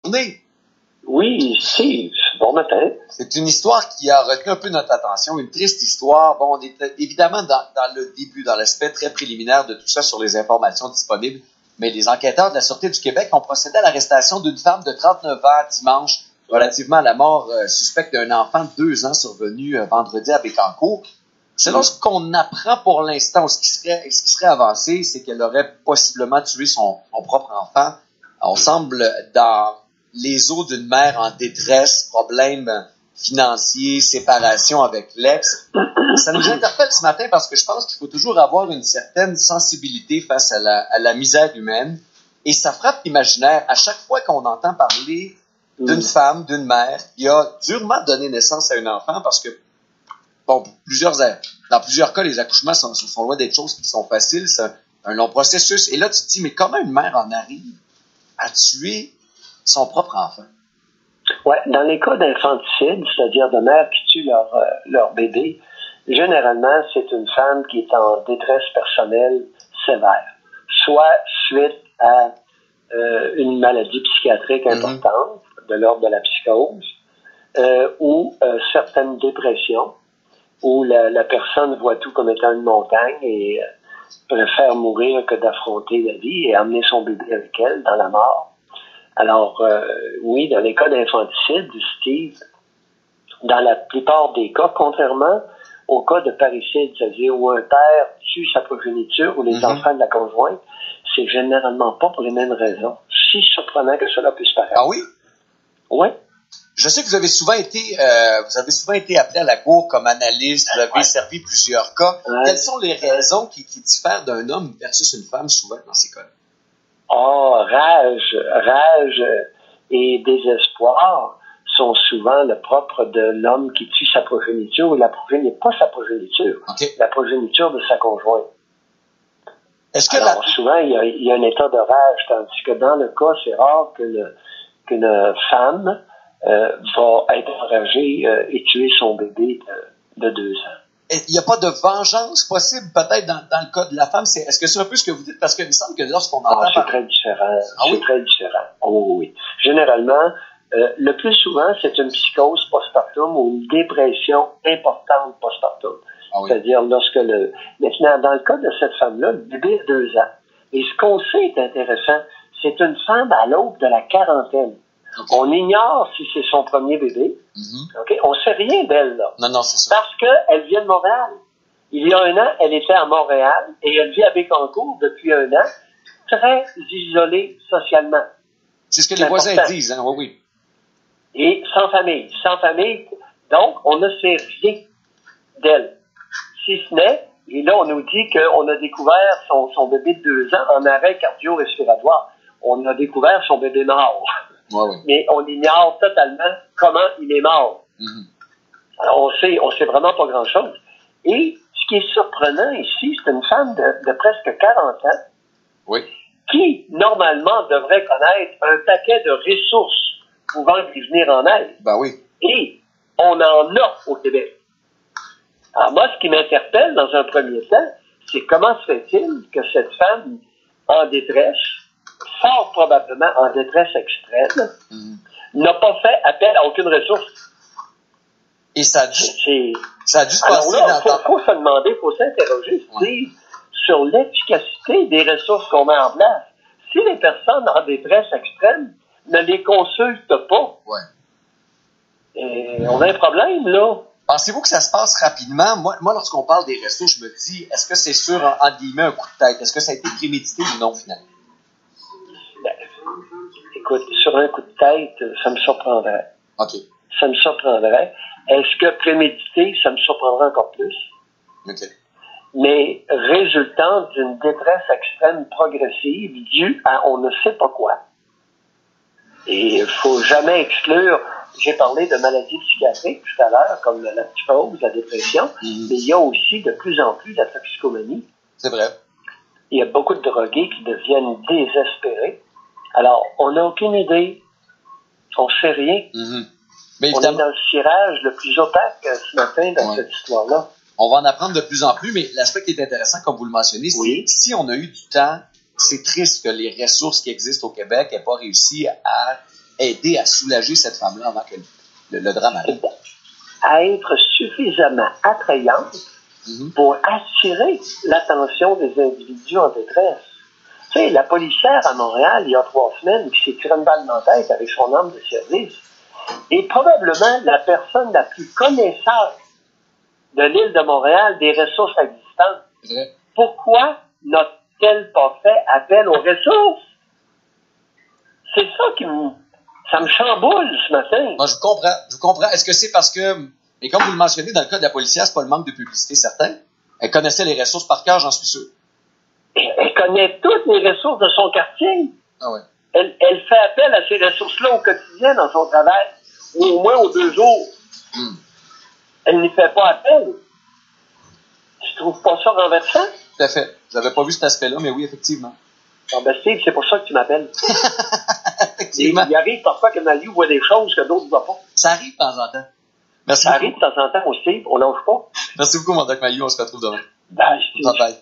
Journée. Oui, Steve. Bon matin. C'est une histoire qui a retenu un peu notre attention, une triste histoire. Bon, on est évidemment dans le début, dans l'aspect très préliminaire de tout ça sur les informations disponibles, mais les enquêteurs de la Sûreté du Québec ont procédé à l'arrestation d'une femme de 39 ans dimanche, relativement à la mort suspecte d'un enfant de 2 ans survenu vendredi à Bécancour. Selon ce qu'on apprend pour l'instant, ce qui serait avancé, c'est qu'elle aurait possiblement tué son propre enfant. On semble dans les eaux d'une mère en détresse, problèmes financiers, séparation avec l'ex. Ça nous interpelle ce matin parce que je pense qu'il faut toujours avoir une certaine sensibilité face à la misère humaine. Et ça frappe l'imaginaire à chaque fois qu'on entend parler d'une femme, d'une mère qui a durement donné naissance à un enfant parce que, bon, dans plusieurs cas, les accouchements sont loin d'être choses qui sont faciles. C'est un long processus. Et là, tu te dis, mais comment une mère en arrive à tuer son propre enfant? Ouais, dans les cas d'infanticide, c'est-à-dire de mères qui tuent leur bébé, généralement, c'est une femme qui est en détresse personnelle sévère, soit suite à une maladie psychiatrique importante, de l'ordre de la psychose, ou certaines dépressions, où la personne voit tout comme étant une montagne et préfère mourir que d'affronter la vie et emmener son bébé avec elle dans la mort. Alors, oui, dans les cas d'infanticide, Steve, dans la plupart des cas, contrairement au cas de parricide, c'est-à-dire où un père tue sa progéniture ou les enfants de la conjointe, c'est généralement pas pour les mêmes raisons. Si surprenant que cela puisse paraître. Ah oui? Oui. Je sais que vous avez souvent été appelé à la cour comme analyste, vous avez servi plusieurs cas. Quelles sont les raisons qui diffèrent d'un homme versus une femme souvent dans ces cas-là? Rage et désespoir sont souvent le propre de l'homme qui tue sa progéniture, ou pas sa progéniture, la progéniture de sa conjointe. Souvent, il y a un état de rage, tandis que dans le cas, c'est rare qu'une femme va être enragée et tuer son bébé de 2 ans. Il n'y a pas de vengeance possible, peut-être, dans le cas de la femme? Est-ce que c'est un peu ce que vous dites? Parce qu'il me semble que lorsqu'on entend... c'est très différent. Très différent. Oh, oui. Généralement, le plus souvent, c'est une psychose postpartum ou une dépression importante postpartum. C'est-à-dire lorsque Maintenant, dans le cas de cette femme-là, le bébé a 2 ans. Et ce qu'on sait est intéressant, c'est une femme à l'aube de la quarantaine. On ignore si c'est son premier bébé. On sait rien d'elle, là. Non, c'est ça. Parce qu'elle vient de Montréal. Il y a 1 an, elle était à Montréal et elle vit à Bécancour depuis 1 an, très isolée socialement. C'est ce que les voisins disent, hein? Oui. Et sans famille. Donc, on ne sait rien d'elle. Si ce n'est, et là, on nous dit qu'on a découvert son bébé de 2 ans en arrêt cardio-respiratoire. On a découvert son bébé mort. Mais on ignore totalement comment il est mort. Alors, on sait vraiment pas grand-chose. Et ce qui est surprenant ici, c'est une femme de presque 40 ans qui, normalement, devrait connaître un paquet de ressources pouvant lui venir en aide. Et on en a au Québec. Alors moi, ce qui m'interpelle dans un premier temps, c'est comment se fait-il que cette femme en détresse, fort probablement en détresse extrême, n'a pas fait appel à aucune ressource. Et ça a dû se passer alors là, il faut se demander, il faut s'interroger sur l'efficacité des ressources qu'on met en place. Si les personnes en détresse extrême ne les consultent pas, on a un problème, là. Pensez-vous que ça se passe rapidement? Moi, lorsqu'on parle des ressources, je me dis, est-ce que c'est sur, entre guillemets, un coup de tête? Est-ce que ça a été prémédité ou non, finalement? Écoute, sur un coup de tête, ça me surprendrait. Ça me surprendrait. Est-ce que prémédité, ça me surprendrait encore plus? Mais résultant d'une détresse extrême progressive due à on ne sait pas quoi. Et il faut jamais exclure, j'ai parlé de maladies psychiatriques tout à l'heure, comme la psychose, la dépression, mais il y a aussi de plus en plus la toxicomanie. C'est vrai. Il y a beaucoup de drogués qui deviennent désespérés. Alors, on n'a aucune idée. On sait rien. Mais on est dans le cirage le plus opaque ce matin dans cette histoire-là. On va en apprendre de plus en plus, mais l'aspect qui est intéressant, comme vous le mentionnez, c'est si on a eu du temps, c'est triste que les ressources qui existent au Québec n'aient pas réussi à aider à soulager cette femme-là avant que le drame arrive? À être suffisamment attrayante pour attirer l'attention des individus en détresse. Tu sais, la policière à Montréal, il y a 3 semaines, qui s'est tiré une balle dans la tête avec son arme de service, est probablement la personne la plus connaisseur de l'île de Montréal des ressources existantes. Pourquoi n'a-t-elle pas fait appel aux ressources? C'est ça ça me chamboule ce matin. Moi, je comprends. Est-ce que c'est parce que, mais comme vous le mentionnez, dans le cas de la policière, c'est pas le manque de publicité certain. Elle connaissait les ressources par cœur, j'en suis sûr. Elle connaît toutes les ressources de son quartier. Ah ouais. Elle fait appel à ces ressources-là au quotidien dans son travail, ou au moins aux 2 jours. Elle n'y fait pas appel. Tu trouves pas ça renversant? Tout à fait. J'avais pas vu cet aspect-là, mais oui, effectivement. Ah ben Steve, c'est pour ça que tu m'appelles. Effectivement. Il arrive parfois que Maliou voit des choses que d'autres ne voient pas. Ça arrive de temps en temps. Merci Ça beaucoup. arrive de temps en temps au Steve, on lâche pas. Merci beaucoup, mon Doc Maillot. On se retrouve demain. Ben, Steve. Bye bye.